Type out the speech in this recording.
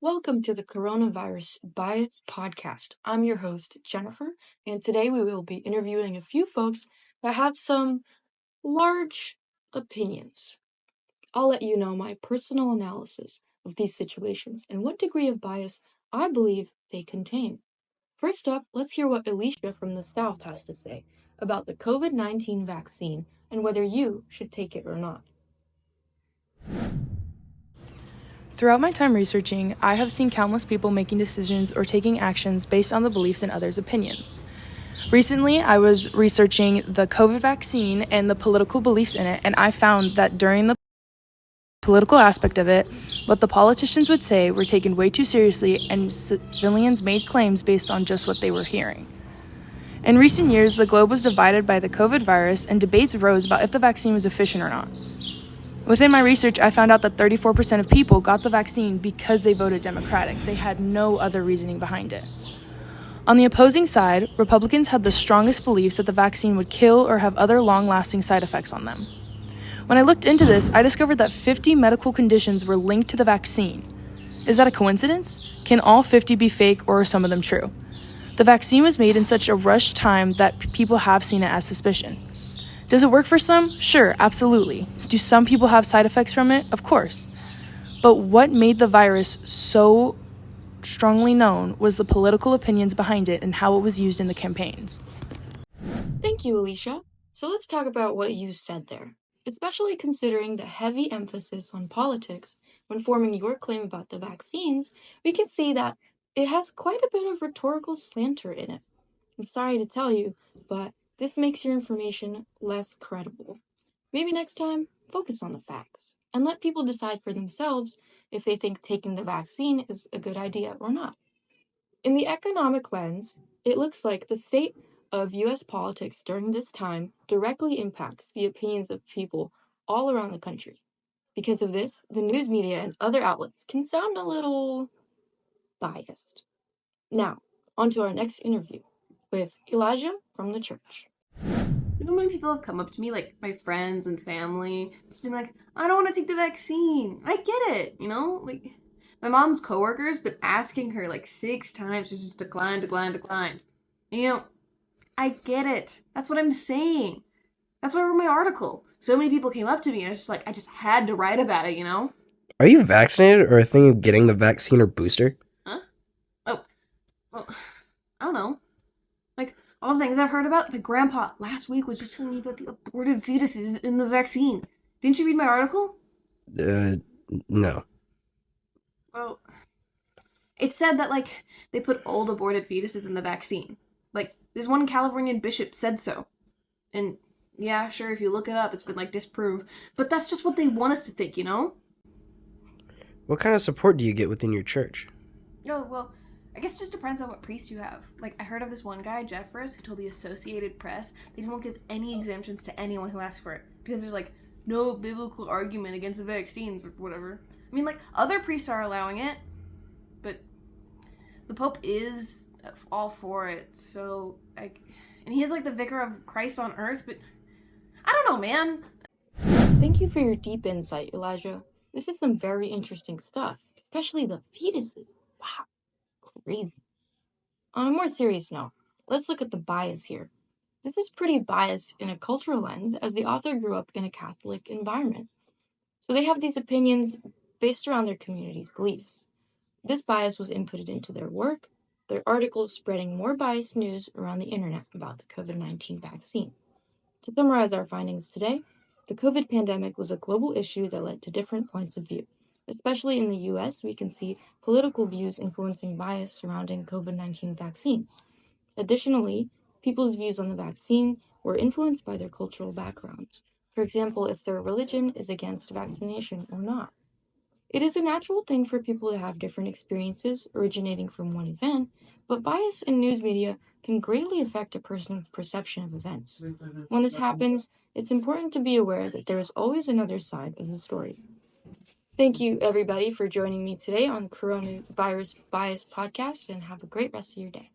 Welcome to the Coronavirus Bias Podcast. I'm your host, Jennifer, and today we will be interviewing a few folks that have some large opinions. I'll let you know my personal analysis of these situations and what degree of bias I believe they contain. First up, let's hear what Alicia from the South has to say about the COVID-19 vaccine and whether you should take it or not. Throughout my time researching, I have seen countless people making decisions or taking actions based on the beliefs in others' opinions. Recently, I was researching the COVID vaccine and the political beliefs in it, and I found that during the political aspect of it, what the politicians would say were taken way too seriously, and civilians made claims based on just what they were hearing. In recent years, the globe was divided by the COVID virus, and debates arose about if the vaccine was efficient or not. Within my research, I found out that 34% of people got the vaccine because they voted Democratic. They had no other reasoning behind it. On the opposing side, Republicans had the strongest beliefs that the vaccine would kill or have other long-lasting side effects on them. When I looked into this, I discovered that 50 medical conditions were linked to the vaccine. Is that a coincidence? Can all 50 be fake, or are some of them true? The vaccine was made in such a rushed time that people have seen it as suspicion. Does it work for some? Sure, absolutely. Do some people have side effects from it? Of course. But what made the virus so strongly known was the political opinions behind it and how it was used in the campaigns. Thank you, Alicia. So let's talk about what you said there, especially considering the heavy emphasis on politics when forming your claim about the vaccines. We can see that it has quite a bit of rhetorical slanter in it. I'm sorry to tell you, but this makes your information less credible. Maybe next time, focus on the facts and let people decide for themselves if they think taking the vaccine is a good idea or not. In the economic lens, it looks like the state of US politics during this time directly impacts the opinions of people all around the country. Because of this, the news media and other outlets can sound a little biased. Now, on to our next interview with Elijah from the church. You know, many people have come up to me, like my friends and family, just been like, I don't want to take the vaccine. I get it, you know? Like, my mom's coworker's been asking her like 6 times to just decline. And, you know, I get it. That's what I'm saying. That's why I wrote my article. So many people came up to me and it's just like, I just had to write about it, you know? Are you vaccinated or thinking of getting the vaccine or booster? Huh? Oh, well, I don't know. Like, all the things I've heard about, my grandpa last week was just telling me about the aborted fetuses in the vaccine. Didn't you read my article? No. Well, it said that, like, they put old aborted fetuses in the vaccine. Like, this one Californian bishop said so. And, yeah, sure, if you look it up, it's been, like, disproved. But that's just what they want us to think, you know? What kind of support do you get within your church? Oh, well, I guess it just depends on what priest you have. Like, I heard of this one guy, Jeffress, who told the Associated Press that he won't give any exemptions to anyone who asks for it. Because there's, like, no biblical argument against the vaccines or whatever. I mean, like, other priests are allowing it. But the Pope is all for it, so, like, and he is, like, the vicar of Christ on earth, but I don't know, man. Thank you for your deep insight, Elijah. This is some very interesting stuff, especially the fetuses. Wow, crazy. On a more serious note, let's look at the bias here. This is pretty biased in a cultural lens, as the author grew up in a Catholic environment. So they have these opinions based around their community's beliefs. This bias was inputted into their work, their articles spreading more biased news around the internet about the COVID-19 vaccine. To summarize our findings today, the COVID pandemic was a global issue that led to different points of view. Especially in the US, we can see political views influencing bias surrounding COVID-19 vaccines. Additionally, people's views on the vaccine were influenced by their cultural backgrounds. For example, if their religion is against vaccination or not. It is a natural thing for people to have different experiences originating from one event, but bias in news media can greatly affect a person's perception of events. When this happens, it's important to be aware that there is always another side of the story. Thank you, everybody, for joining me today on Coronavirus Bias Podcast, and have a great rest of your day.